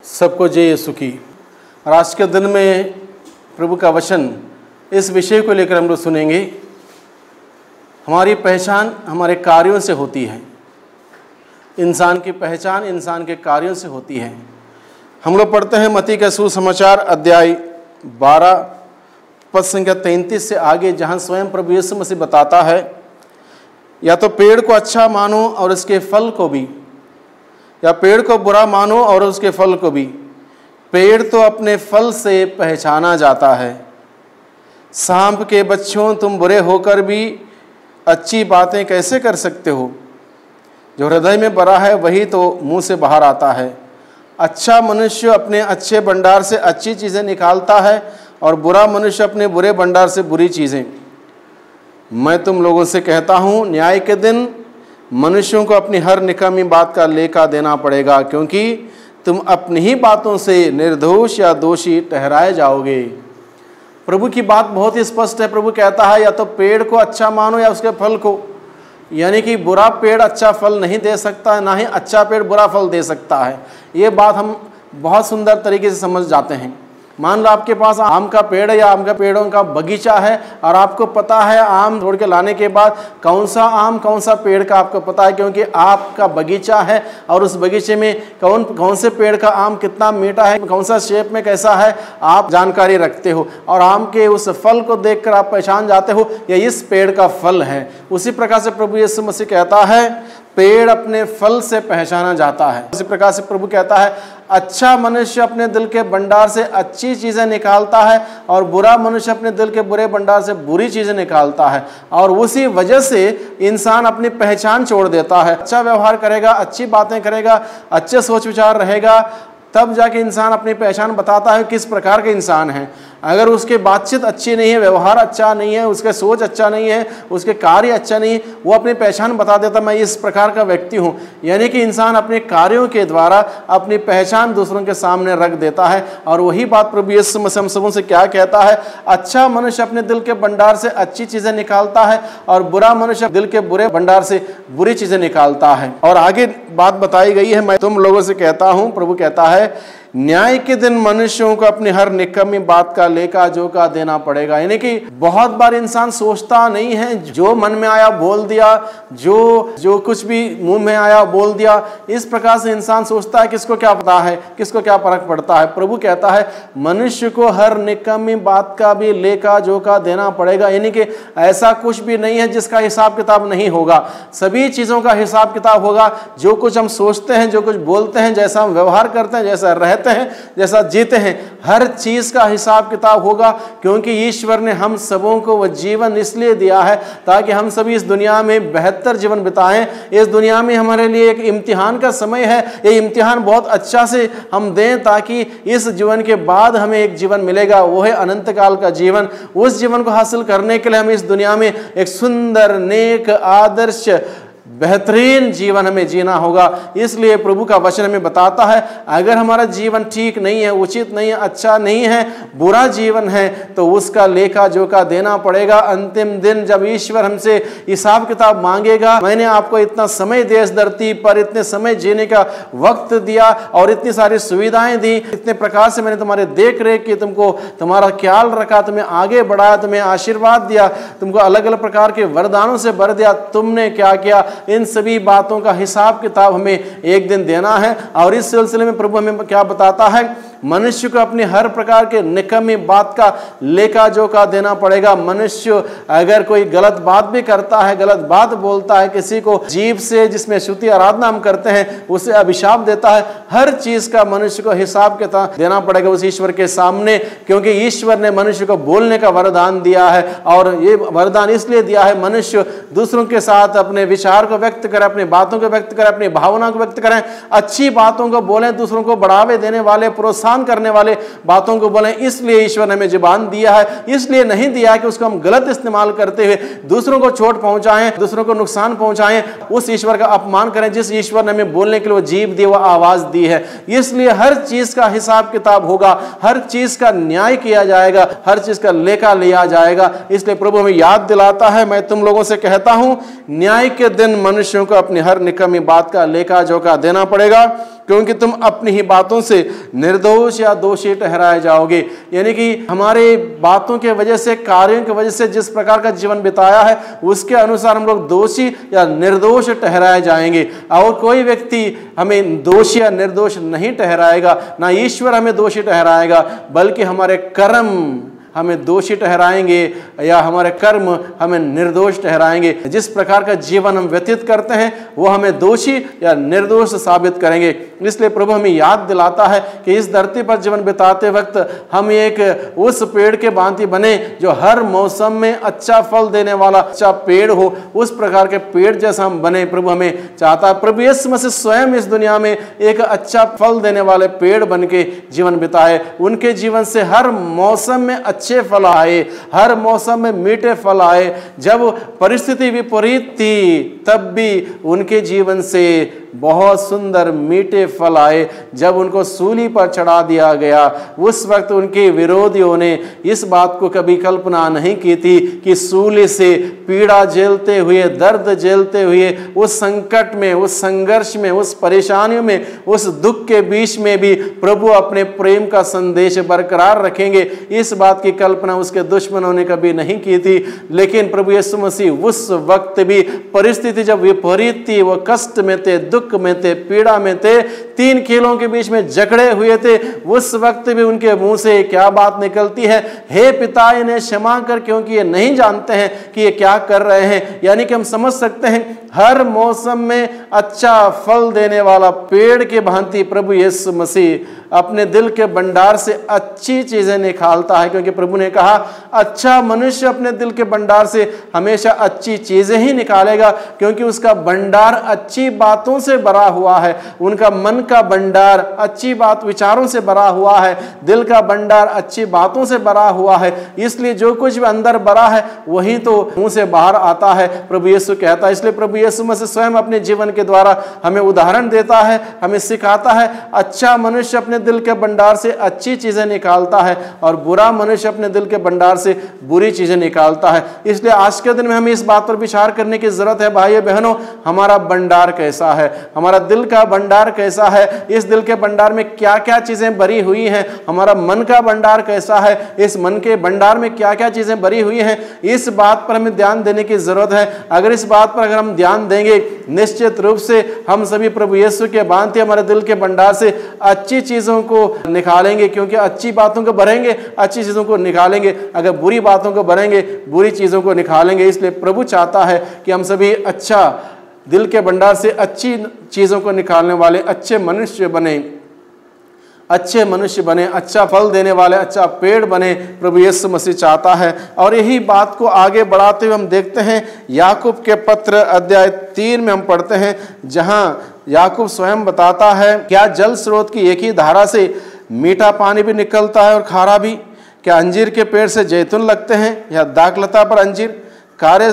सबको जय यीशु की। और आज के दिन में प्रभु का वचन इस विषय को लेकर हम लोग सुनेंगे। हमारी पहचान हमारे कार्यों से होती है। इंसान की पहचान इंसान के कार्यों से होती है। हम लोग पढ़ते हैं मत्ती का सुसमाचार अध्याय 12 पद संख्या 33 से आगे, जहाँ स्वयं प्रभु यीशु मसीह बताता है, या तो पेड़ को अच्छा मानो और उसके फल को भी, या पेड़ को बुरा मानो और उसके फल को भी। पेड़ तो अपने फल से पहचाना जाता है। सांप के बच्चों, तुम बुरे होकर भी अच्छी बातें कैसे कर सकते हो? जो हृदय में भरा है वही तो मुंह से बाहर आता है। अच्छा मनुष्य अपने अच्छे भंडार से अच्छी चीज़ें निकालता है और बुरा मनुष्य अपने बुरे भंडार से बुरी चीज़ें। मैं तुम लोगों से कहता हूँ, न्याय के दिन मनुष्यों को अपनी हर निकम्मी बात का लेखा देना पड़ेगा, क्योंकि तुम अपनी ही बातों से निर्दोष या दोषी ठहराए जाओगे। प्रभु की बात बहुत ही स्पष्ट है। प्रभु कहता है, या तो पेड़ को अच्छा मानो या उसके फल को। यानी कि बुरा पेड़ अच्छा फल नहीं दे सकता है, ना ही अच्छा पेड़ बुरा फल दे सकता है। ये बात हम बहुत सुंदर तरीके से समझ जाते हैं। मान लो आपके पास आम का पेड़ है या आम का पेड़ों का बगीचा है, और आपको पता है आम तोड़ के लाने के बाद कौन सा आम कौन सा पेड़ का आपको पता है, क्योंकि आपका बगीचा है और उस बगीचे में कौन से पेड़ का आम कितना मीठा है, कौन सा शेप में कैसा है, आप जानकारी रखते हो। और आम के उस फल को देखकर आप पहचान जाते हो ये इस पेड़ का फल है। उसी प्रकार से प्रभु यीशु मसीह कहता है, पेड़ अपने फल से पहचाना जाता है। इसी प्रकार से प्रभु कहता है, अच्छा मनुष्य अपने दिल के भंडार से अच्छी चीज़ें निकालता है और बुरा मनुष्य अपने दिल के बुरे भंडार से बुरी चीज़ें निकालता है। और उसी वजह से इंसान अपनी पहचान छोड़ देता है। अच्छा व्यवहार करेगा, अच्छी बातें करेगा, अच्छे सोच विचार रहेगा, तब जाके इंसान अपनी पहचान बताता है किस प्रकार के इंसान है। अगर उसकी बातचीत अच्छी नहीं है, व्यवहार अच्छा नहीं है, उसके सोच अच्छा नहीं है, उसके कार्य अच्छा नहीं है, वो अपनी पहचान बता देता, मैं इस प्रकार का व्यक्ति हूँ। यानी कि इंसान अपने कार्यों के द्वारा अपनी पहचान दूसरों के सामने रख देता है। और वही बात प्रभु यीशु मसीह हम सबों से क्या कहता है, अच्छा मनुष्य अपने दिल के भंडार से अच्छी चीज़ें निकालता है और बुरा मनुष्य दिल के बुरे भंडार से बुरी चीज़ें निकालता है। और आगे बात बताई गई है, मैं तुम लोगों से कहता हूँ, प्रभु कहता है, न्याय के दिन मनुष्यों को अपनी हर निकम्मी बात का लेखा जोखा देना पड़ेगा। यानी कि बहुत बार इंसान सोचता नहीं है, जो मन में आया बोल दिया, जो कुछ भी मुंह में आया बोल दिया। इस प्रकार से इंसान सोचता है किसको क्या पता है, किसको क्या फर्क पड़ता है। प्रभु कहता है, मनुष्य को हर निकम्मी बात का भी लेखा जोखा देना पड़ेगा। यानी कि ऐसा कुछ भी नहीं है जिसका हिसाब किताब नहीं होगा। सभी चीज़ों का हिसाब किताब होगा। जो कुछ हम सोचते हैं, जो कुछ बोलते हैं, जैसा हम व्यवहार करते हैं, जैसा रहते हैं, जैसा जीते हैं, हर चीज का हिसाब किताब होगा। क्योंकि ईश्वर ने हम सबों को वह जीवन इसलिए दिया है ताकि हम सभी इस दुनिया में बेहतर जीवन बिताएं। इस दुनिया में हमारे लिए एक इम्तिहान का समय है। ये इम्तिहान बहुत अच्छा से हम दें ताकि इस जीवन के बाद हमें एक जीवन मिलेगा, वो है अनंत काल का जीवन। उस जीवन को हासिल करने के लिए हमें इस दुनिया में एक सुंदर, नेक, आदर्श, बेहतरीन जीवन हमें जीना होगा। इसलिए प्रभु का वचन हमें बताता है, अगर हमारा जीवन ठीक नहीं है, उचित नहीं है, अच्छा नहीं है, बुरा जीवन है, तो उसका लेखा जोखा देना पड़ेगा। अंतिम दिन जब ईश्वर हमसे हिसाब किताब मांगेगा, मैंने आपको इतना समय देश धरती पर, इतने समय जीने का वक्त दिया और इतनी सारी सुविधाएं दी, इतने प्रकार से मैंने तुम्हारे देख रेख की, तुमको तुम्हारा ख्याल रखा, तुम्हें आगे बढ़ाया, तुम्हें आशीर्वाद दिया, तुमको अलग अलग प्रकार के वरदानों से भर दिया, तुमने क्या किया? इन सभी बातों का हिसाब किताब हमें एक दिन देना है। और इस सिलसिले में प्रभु हमें क्या बताता है, मनुष्य को अपनी हर प्रकार के निकम्मी बात का लेखा जोखा देना पड़ेगा। मनुष्य अगर कोई गलत बात भी करता है, गलत बात बोलता है, किसी को जीभ से, जिसमें स्तुति आराधना हम करते हैं, उसे अभिशाप देता है, हर चीज का मनुष्य को हिसाब किताब देना पड़ेगा उस ईश्वर के सामने। क्योंकि ईश्वर ने मनुष्य को बोलने का वरदान दिया है, और ये वरदान इसलिए दिया है, मनुष्य दूसरों के साथ अपने विचार को व्यक्त करें, अपनी बातों को व्यक्त करें, अपनी भावना को व्यक्त करें, अच्छी बातों को बोलें, दूसरों को बढ़ावे देने वाले, प्रोत्साहन करने वाले बातों को बोलें। इसलिए ईश्वर ने हमें जुबान दिया है, इसलिए नहीं दिया है कि उसको हम गलत इस्तेमाल करते हुए दूसरों को चोट पहुंचाएं, दूसरों को नुकसान पहुंचाएं, उस ईश्वर का अपमान करें जिस ईश्वर ने हमें बोलने के लिए वो जीभ दी, वो आवाज दी है। इसलिए हर चीज का हिसाब किताब होगा, हर चीज का न्याय किया जाएगा, हर चीज का लेखा लिया जाएगा। इसलिए प्रभु हमें याद दिलाता है, मैं तुम लोगों से कहता हूं, न्याय के दिन मनुष्यों को अपनी हर निकम्मी बात का लेखा जोखा देना पड़ेगा, क्योंकि तुम अपनी ही बातों से निर्दोष या दोषी ठहराए जाओगे। यानी कि हमारे बातों के वजह से, कार्यों की वजह से जिस प्रकार का जीवन बिताया है उसके अनुसार हम लोग दोषी या निर्दोष ठहराए जाएंगे। और कोई व्यक्ति हमें दोषी या निर्दोष नहीं ठहराएगा, ना ईश्वर हमें दोषी ठहराएगा, बल्कि हमारे कर्म हमें दोषी ठहराएंगे या हमारे कर्म हमें निर्दोष ठहराएंगे। जिस प्रकार का जीवन हम व्यतीत करते हैं वो हमें दोषी या निर्दोष साबित करेंगे। इसलिए प्रभु हमें याद दिलाता है कि इस धरती पर जीवन बिताते वक्त हम एक उस पेड़ के भांति बने जो हर मौसम में अच्छा फल देने वाला अच्छा पेड़ हो। उस प्रकार के पेड़ जैसा हम बने, प्रभु हमें चाहता है। प्रभु यीशु मसीह स्वयं इस दुनिया में एक अच्छा फल देने वाले पेड़ बन के जीवन बिताए। उनके जीवन से हर मौसम में अच्छे फल आए, हर मौसम में मीठे फल आए। जब परिस्थिति विपरीत थी तब भी उनके जीवन से बहुत सुंदर मीठे फल आए। जब उनको सूली पर चढ़ा दिया गया उस वक्त उनके विरोधियों ने इस बात को कभी कल्पना नहीं की थी कि सूली से पीड़ा झेलते हुए, दर्द झेलते हुए, उस संकट में, उस संघर्ष में, उस परेशानियों में, उस दुख के बीच में भी प्रभु अपने प्रेम का संदेश बरकरार रखेंगे। इस बात की कल्पना उसके दुश्मनों ने कभी नहीं की थी। लेकिन प्रभु यीशु मसीह उस वक्त भी, परिस्थिति जब विपरीत थी, वो कष्ट में थे, दुख में थे, पीड़ा में थे, तीन कीलों के बीच में जकड़े हुए थे, उस वक्त भी उनके मुंह से क्या बात निकलती है? हे पिता, इन्हें क्षमा कर, क्योंकि ये नहीं जानते हैं कि ये क्या कर रहे हैं। यानी कि हम समझ सकते हैं हर मौसम में अच्छा फल देने वाला पेड़ के भांति प्रभु यीशु मसीह अपने दिल के भंडार से अच्छी चीजें निकालता है, क्योंकि प्रभु ने कहा अच्छा मनुष्य अपने दिल के भंडार से हमेशा अच्छी चीजें ही निकालेगा, क्योंकि उसका भंडार अच्छी बातों से भरा हुआ है। उनका मन का भंडार अच्छी बात विचारों से भरा हुआ है, दिल का भंडार अच्छी बातों से भरा हुआ है। इसलिए जो कुछ भी अंदर भरा है वही तो मुंह से बाहर आता है, प्रभु यीशु कहता है। इसलिए प्रभु यीशु मसीह स्वयं अपने जीवन के द्वारा हमें उदाहरण देता है, हमें सिखाता है। अच्छा मनुष्य अपने दिल के भंडार से अच्छी चीजें निकालता है और बुरा मनुष्य अपने दिल के भंडार से बुरी चीजें निकालता है। इसलिए आज के दिन में हमें इस बात पर विचार करने की जरूरत है, भाइयों बहनों, हमारा भंडार कैसा है, हमारा दिल का भंडार कैसा है, इस दिल के भंडार में क्या क्या चीजें भरी हुई हैं, हमारा मन का भंडार कैसा है, इस मन के भंडार में क्या क्या चीजें भरी हुई हैं। इस बात पर हमें ध्यान देने की जरूरत है। अगर इस बात पर अगर हम ध्यान देंगे, निश्चित रूप से हम सभी प्रभु यीशु के भांति हमारे दिल के भंडार से अच्छी चीजों को निकालेंगे, क्योंकि अच्छी बातों को भरेंगे, अच्छी चीजों को निकालेंगे। अगर बुरी बातों को भरेंगे, बुरी चीजों को निकालेंगे। इसलिए प्रभु चाहता है कि हम सभी अच्छा दिल के भंडार से अच्छी चीजों को निकालने वाले अच्छे मनुष्य बने, अच्छे मनुष्य बने, अच्छा फल देने वाले अच्छा पेड़ बने, प्रभु यीशु मसीह चाहता है। और यही बात को आगे बढ़ाते हुए हम देखते हैं याकूब के पत्र अध्याय 3 में हम पढ़ते हैं, जहां याकूब स्वयं बताता है, क्या जल स्रोत की एक ही धारा से मीठा पानी भी निकलता है और खारा भी? क्या अंजीर के पेड़ से जैतून लगते हैं या दाखलता पर अंजीर? खारे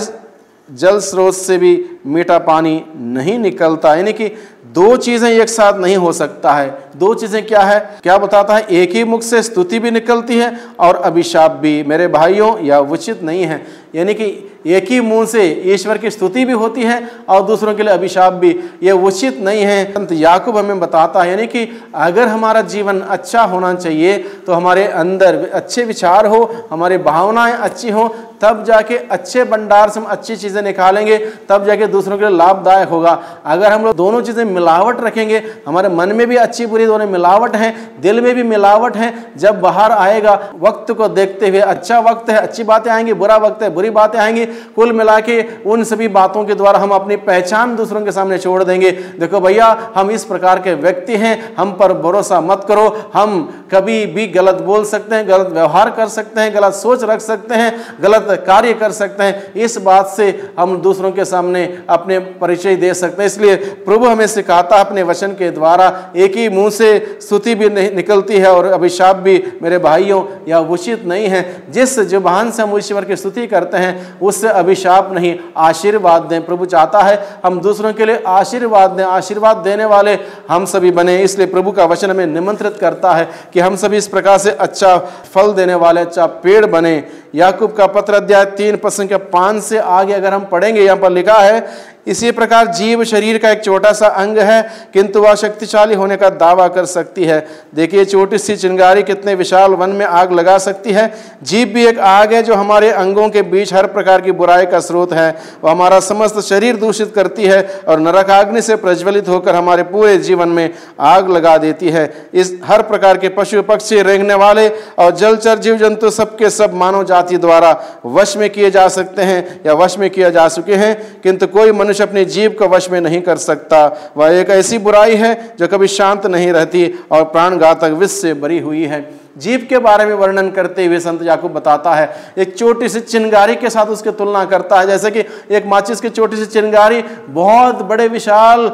जल स्रोत से भी मीठा पानी नहीं निकलता। यानी कि दो चीजें एक साथ नहीं हो सकता है। दो चीजें क्या है? क्या बताता है? एक ही मुख से स्तुति भी निकलती है और अभिशाप भी। मेरे भाइयों, यह उचित नहीं है। यानी कि एक ही मुंह से ईश्वर की स्तुति भी होती है और दूसरों के लिए अभिशाप भी। यह उचित नहीं है। संत याकूब हमें बताता है, यानी कि अगर हमारा जीवन अच्छा होना चाहिए तो हमारे अंदर अच्छे विचार हो, हमारी भावनाएं अच्छी हो, तब जाके अच्छे भंडार से हम अच्छी चीजें निकालेंगे, तब जाके दूसरों के लिए लाभदायक होगा। अगर हम लोग दोनों चीजें मिलावट रखेंगे, हमारे मन में भी अच्छी बुरी दोनों मिलावट है, दिल में भी मिलावट है, जब बाहर आएगा वक्त को देखते हुए, अच्छा वक्त है अच्छी बातें आएंगी, बुरा वक्त है बुरी बातें आएंगी, कुल मिला के उन सभी बातों के द्वारा हम अपनी पहचान दूसरों के सामने छोड़ देंगे। देखो भैया, हम इस प्रकार के व्यक्ति हैं, हम पर भरोसा मत करो, हम कभी भी गलत बोल सकते हैं, गलत व्यवहार कर सकते हैं, गलत सोच रख सकते हैं, गलत कार्य कर सकते हैं। इस बात से हम दूसरों के सामने अपने परिचय दे सकते हैं। इसलिए प्रभु हमें सिखाता अपने वचन के द्वारा, एक ही मुंह से स्तुति भी निकलती है और अभिशाप भी। मेरे भाइयों, यह उचित नहीं है। जिस जुबान से हम ईश्वर की स्तुति करते हैं उससे अभिशाप नहीं, आशीर्वाद दें। प्रभु चाहता है हम दूसरों के लिए आशीर्वाद दें, आशीर्वाद देने वाले हम सभी बने। इसलिए प्रभु का वचन हमें निमंत्रित करता है कि हम सभी इस प्रकार से अच्छा फल देने वाले अच्छा पेड़ बने। याकूब का पत्र अध्याय 3:5 से आगे अगर हम पढ़ेंगे, यहाँ पर लिखा है, इसी प्रकार जीव शरीर का एक छोटा सा अंग है, किंतु वह शक्तिशाली होने का दावा कर सकती है। देखिए छोटी सी चिंगारी कितने विशाल वन में आग लगा सकती है। जीव भी एक आग है जो हमारे अंगों के बीच हर प्रकार की बुराई का स्रोत है। वह हमारा समस्त शरीर दूषित करती है और नरक अग्नि से प्रज्वलित होकर हमारे पूरे जीवन में आग लगा देती है। इस हर प्रकार के पशु पक्षी, रेंगने वाले और जलचर जीव जंतु सबके सब मानव जाति द्वारा वश में किए जा सकते हैं या वश में किया जा चुके हैं, किंतु कोई मनुष्य अपने जीव को वश में नहीं कर सकता। वह एक ऐसी बुराई है जो कभी शांत नहीं रहती और प्राणघातक विष से भरी हुई है। जीव के बारे में वर्णन करते हुए संत याकूब बताता है, एक छोटी सी चिंगारी के साथ उसकी तुलना करता है। जैसे कि एक माचिस की छोटी सी चिंगारी बहुत बड़े विशाल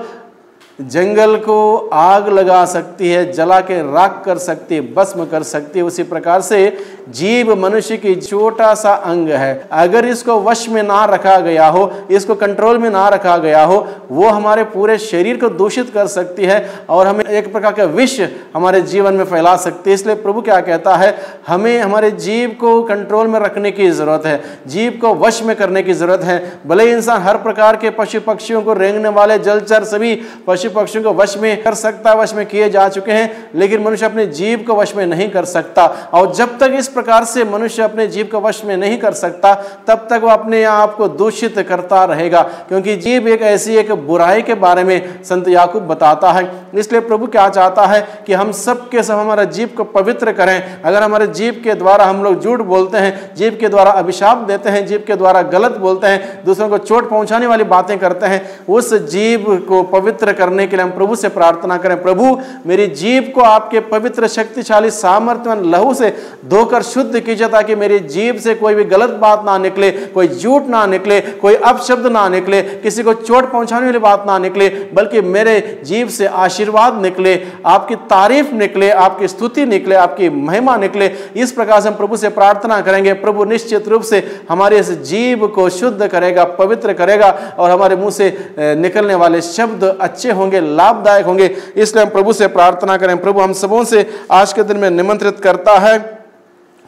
जंगल को आग लगा सकती है, जला के राख कर सकती है, भस्म कर सकती है। उसी प्रकार से जीव मनुष्य की छोटा सा अंग है। अगर इसको वश में ना रखा गया हो, इसको कंट्रोल में ना रखा गया हो, वो हमारे पूरे शरीर को दूषित कर सकती है और हमें एक प्रकार का विष हमारे जीवन में फैला सकती है। इसलिए प्रभु क्या कहता है, हमें हमारे जीव को कंट्रोल में रखने की जरूरत है, जीव को वश में करने की जरूरत है। भले इंसान हर प्रकार के पशु पक्षियों को, रेंगने वाले जलचर सभी पशु पक्षियों को वश में कर सकता, वश में किए जा चुके हैं, लेकिन मनुष्य अपने जीव को वश में नहीं कर सकता। और जब तक इस प्रकार से मनुष्य अपने जीव को वश में नहीं कर सकता, तब तक वो अपने आप को दूषित करता रहेगा, क्योंकि जीव एक ऐसी एक बुराई के बारे में संत याकूब बताता है। इसलिए प्रभु क्या चाहता है कि हम सब के सब हमारा जीव को पवित्र करें। अगर हमारे जीव के द्वारा हम लोग झूठ बोलते हैं, जीव के द्वारा अभिशाप देते हैं, जीव के द्वारा गलत बोलते हैं, दूसरों को चोट पहुंचाने वाली बातें करते हैं, उस जीव को पवित्र करने के लिए हम प्रभु से प्रार्थना करें, प्रभु मेरी जीव को आपके पवित्र शक्तिशाली सामर्थ्यवान लहू से धोकर शुद्ध कीजिए, ताकि मेरी जीव से कोई भी गलत बात ना निकले, कोई झूठ ना निकले, कोई अपशब्द ना निकले, किसी को चोट पहुंचाने वाली बात ना निकले, बल्कि मेरे जीव से आशीर्वाद निकले, आपकी तारीफ निकले, आपकी स्तुति निकले, आपकी महिमा निकले। इस प्रकार से हम प्रभु से प्रार्थना करेंगे। प्रभु निश्चित रूप से हमारे इस जीव को शुद्ध करेगा, पवित्र करेगा और हमारे मुंह से निकलने वाले शब्द अच्छे होंगे, लाभदायक होंगे। इसलिए हम प्रभु से प्रार्थना करें। प्रभु हम सबों से आज के दिन में निमंत्रित करता है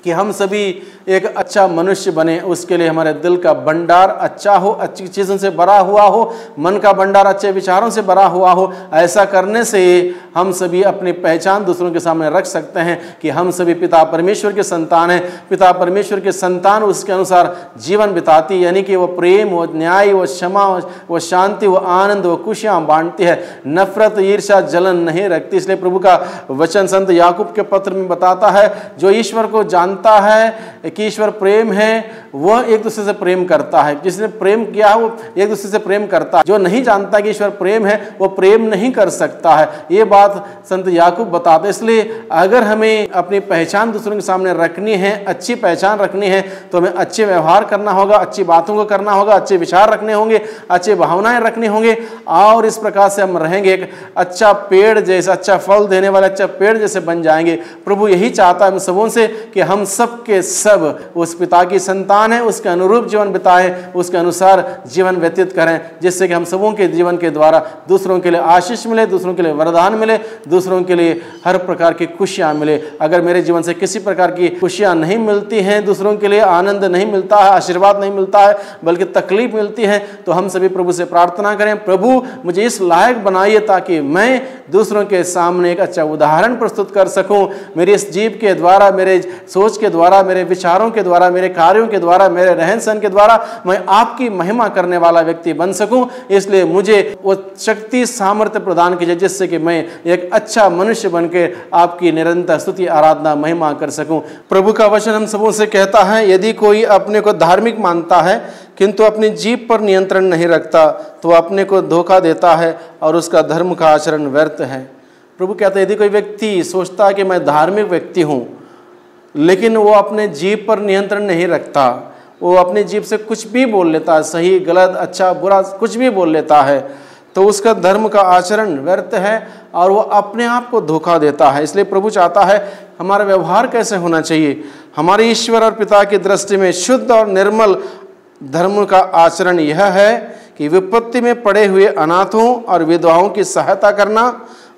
कि हम सभी एक अच्छा मनुष्य बने। उसके लिए हमारे दिल का भंडार अच्छा हो, अच्छी चीज़ों से भरा हुआ हो, मन का भंडार अच्छे विचारों से भरा हुआ हो। ऐसा करने से हम सभी अपनी पहचान दूसरों के सामने रख सकते हैं कि हम सभी पिता परमेश्वर के संतान हैं। पिता परमेश्वर के संतान उसके अनुसार जीवन बिताती, यानी कि वो प्रेम, वो न्याय, वो क्षमा, वो शांति, वो आनंद, वो खुशियाँ बांटती है, नफरत, ईर्ष्या, जलन नहीं रखती। इसलिए प्रभु का वचन संत याकूब के पत्र में बताता है, जो ईश्वर को जानता है कि ईश्वर प्रेम है, वह एक दूसरे से प्रेम करता है। जिसने प्रेम किया है वो एक दूसरे से प्रेम करता है। जो नहीं जानता कि ईश्वर प्रेम है, वो प्रेम नहीं कर सकता है। ये बात संत याकूब बताते। इसलिए अगर हमें अपनी पहचान दूसरों के सामने रखनी है, अच्छी पहचान रखनी है, तो हमें अच्छे व्यवहार करना होगा, अच्छी बातों को करना होगा, अच्छे विचार रखने होंगे, अच्छे भावनाएं रखने होंगे, और इस प्रकार से हम रहेंगे एक अच्छा पेड़ जैसा, अच्छा फल देने वाला अच्छा पेड़ जैसे बन जाएंगे। प्रभु यही चाहता है हम सबों से कि हम सब के सब उस पिता की संतान है, उसके अनुरूप जीवन बिताएं, उसके अनुसार जीवन व्यतीत करें, जिससे कि हम सबों के जीवन के द्वारा दूसरों के लिए आशीष मिले, दूसरों के लिए वरदान मिले, दूसरों के लिए हर प्रकार की खुशियां मिले। अगर मेरे जीवन से किसी प्रकार की खुशियां नहीं मिलती हैं, दूसरों के लिए आनंद नहीं मिलता है, आशीर्वाद नहीं मिलता है, बल्कि तकलीफ मिलती है, तो हम सभी प्रभु से प्रार्थना करें, प्रभु मुझे इस लायक बनाइए ताकि मैं दूसरों के सामने एक अच्छा उदाहरण प्रस्तुत कर सकूं। मेरे इस जीव के द्वारा, मेरे सोच के द्वारा, मेरे विचारों के द्वारा, मेरे कार्यों के द्वारा, मेरे रहन सहन के द्वारा मैं आपकी महिमा करने वाला व्यक्ति बन सकूं। इसलिए मुझे वो शक्ति सामर्थ्य प्रदान कीजिए, जिससे कि मैं एक अच्छा मनुष्य बनकर आपकी निरंतर स्तुति, आराधना, महिमा कर सकूं। प्रभु का वचन हम सबों से कहता है, यदि कोई अपने को धार्मिक मानता है किंतु अपनी जीभ पर नियंत्रण नहीं रखता, तो अपने को धोखा देता है और उसका धर्म का आचरण व्यर्थ है। प्रभु कहते हैं, यदि कोई व्यक्ति सोचता है कि मैं धार्मिक व्यक्ति हूँ, लेकिन वो अपने जीभ पर नियंत्रण नहीं रखता, वो अपनी जीभ से कुछ भी बोल लेता है, सही गलत अच्छा बुरा कुछ भी बोल लेता है, तो उसका धर्म का आचरण व्यर्थ है और वो अपने आप को धोखा देता है। इसलिए प्रभु चाहता है हमारा व्यवहार कैसे होना चाहिए। हमारे ईश्वर और पिता की दृष्टि में शुद्ध और निर्मल धर्म का आचरण यह है कि विपत्ति में पड़े हुए अनाथों और विधवाओं की सहायता करना,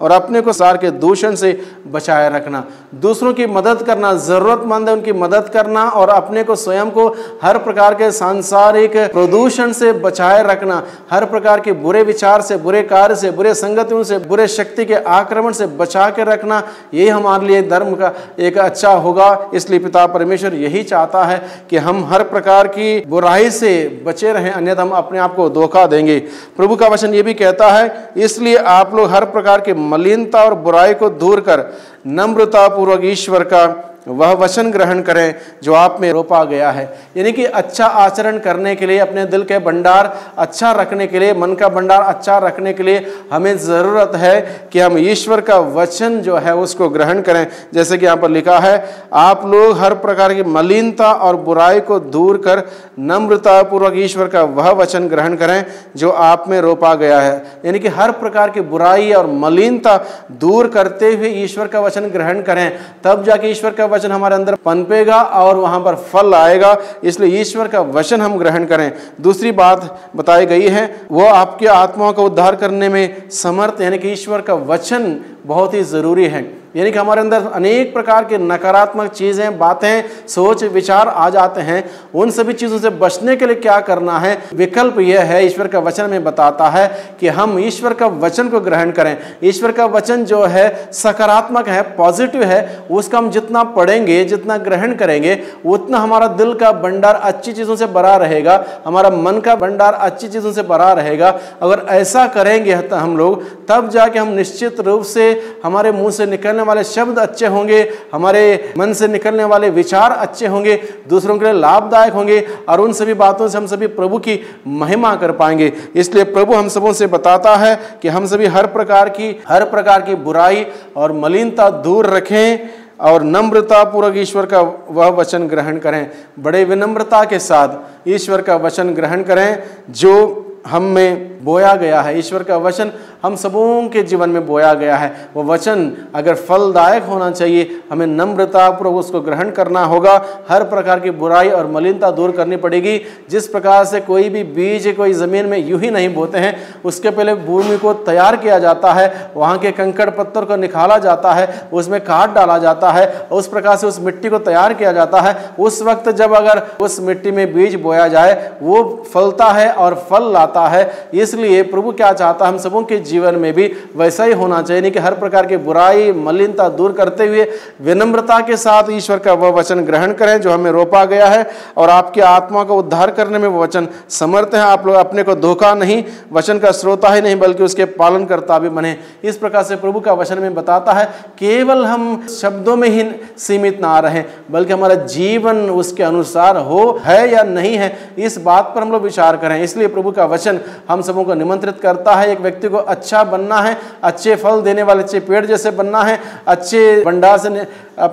और अपने को संसार के दूषण से बचाए रखना। दूसरों की मदद करना, ज़रूरतमंद है उनकी मदद करना और अपने को स्वयं को हर प्रकार के सांसारिक प्रदूषण से बचाए रखना, हर प्रकार के बुरे विचार से, बुरे कार्य से, बुरे संगतियों से, बुरे शक्ति के आक्रमण से बचा के रखना, ये हमारे लिए धर्म का एक अच्छा होगा। इसलिए पिता परमेश्वर यही चाहता है कि हम हर प्रकार की बुराई से बचे रहें, अन्यथा हम अपने आप को धोखा देंगे। प्रभु का वचन ये भी कहता है, इसलिए आप लोग हर प्रकार की मलिनता और बुराई को दूर कर नम्रता पूर्वक ईश्वर का वह वचन ग्रहण करें जो आप में रोपा गया है। यानी कि अच्छा आचरण करने के लिए, अपने दिल के भंडार अच्छा रखने के लिए, मन का भंडार अच्छा रखने के लिए हमें ज़रूरत है कि हम ईश्वर का वचन जो है उसको ग्रहण करें। जैसे कि यहाँ पर लिखा है, आप लोग हर प्रकार की मलिनता और बुराई को दूर कर नम्रता पूर्वक ईश्वर का वह वचन ग्रहण करें जो आप में रोपा गया है। यानी कि हर प्रकार की बुराई और मलिनता दूर करते हुए ईश्वर का वचन ग्रहण करें, तब जाके ईश्वर का वचन हमारे अंदर पनपेगा और वहां पर फल आएगा। इसलिए ईश्वर का वचन हम ग्रहण करें। दूसरी बात बताई गई है, वो आपके आत्माओं का उद्धार करने में समर्थ, यानी कि ईश्वर का वचन बहुत ही ज़रूरी है। यानी कि हमारे अंदर अनेक प्रकार के नकारात्मक चीज़ें, बातें, सोच, विचार आ जाते हैं। उन सभी चीज़ों से बचने के लिए क्या करना है? विकल्प यह है, ईश्वर का वचन में बताता है कि हम ईश्वर का वचन को ग्रहण करें। ईश्वर का वचन जो है सकारात्मक है, पॉजिटिव है, उसका हम जितना पढ़ेंगे, जितना ग्रहण करेंगे, उतना हमारा दिल का भंडार अच्छी चीज़ों से भरा रहेगा, हमारा मन का भंडार अच्छी चीज़ों से भरा रहेगा। अगर ऐसा करेंगे हम लोग, तब जाके हम निश्चित रूप से हमारे मुंह से निकलने वाले शब्द अच्छे होंगे, हमारे मन से निकलने वाले विचार अच्छे होंगे, दूसरों के लिए लाभदायक होंगे और उन सभी बातों से हम सभी प्रभु की महिमा कर पाएंगे। इसलिए प्रभु हम सबों से बताता है कि हम सभी हर प्रकार की बुराई और मलिनता दूर रखें और नम्रता पूर्वक ईश्वर का वह वचन ग्रहण करें। बड़े विनम्रता के साथ ईश्वर का वचन ग्रहण करें जो हम में बोया गया है। ईश्वर का वचन हम सबों के जीवन में बोया गया है। वो वचन अगर फलदायक होना चाहिए, हमें नम्रता पूर्वक उसको ग्रहण करना होगा। हर प्रकार की बुराई और मलिनता दूर करनी पड़ेगी। जिस प्रकार से कोई भी बीज कोई ज़मीन में यूं ही नहीं बोते हैं, उसके पहले भूमि को तैयार किया जाता है, वहाँ के कंकड़ पत्थर को निकाला जाता है, उसमें खाद डाला जाता है, उस प्रकार से उस मिट्टी को तैयार किया जाता है। उस वक्त जब अगर उस मिट्टी में बीज बोया जाए, वो फलता है और फल लाता है। इसलिए प्रभु क्या चाहता है, हम सबों के जीवन में भी वैसा ही होना चाहिए, नहीं कि हर प्रकार की बुराई मलिनता दूर करते हुए विनम्रता के साथ ईश्वर का वह वचन ग्रहण करें जो हमें रोपा गया है और आपकी आत्मा का उद्धार करने में वो वचन समर्थ है। आप लोग अपने को धोखा नहीं, वचन का श्रोता ही नहीं बल्कि उसके पालनकर्ता भी बने। इस प्रकार से प्रभु का वचन में बताता है, केवल हम शब्दों में ही सीमित ना रहें, बल्कि हमारा जीवन उसके अनुसार हो है या नहीं है, इस बात पर हम लोग विचार करें। इसलिए प्रभु का वचन हम सबों को निमंत्रित करता है, एक व्यक्ति को अच्छा बनना है, अच्छे फल देने वाले अच्छे पेड़ जैसे बनना है, अच्छे भंडार से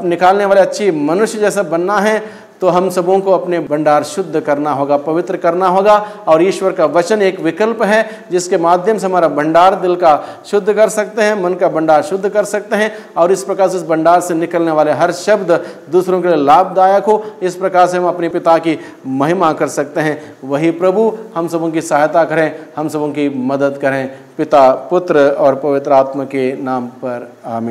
निकालने वाले अच्छी मनुष्य जैसा बनना है, तो हम सबों को अपने भंडार शुद्ध करना होगा, पवित्र करना होगा। और ईश्वर का वचन एक विकल्प है जिसके माध्यम से हमारा भंडार दिल का शुद्ध कर सकते हैं, मन का भंडार शुद्ध कर सकते हैं और इस प्रकार से उस भंडार से निकलने वाले हर शब्द दूसरों के लिए लाभदायक हो। इस प्रकार से हम अपने पिता की महिमा कर सकते हैं। वही प्रभु हम सबों की सहायता करें, हम सबों की मदद करें। पिता, पुत्र और पवित्र आत्मा के नाम पर आमीन।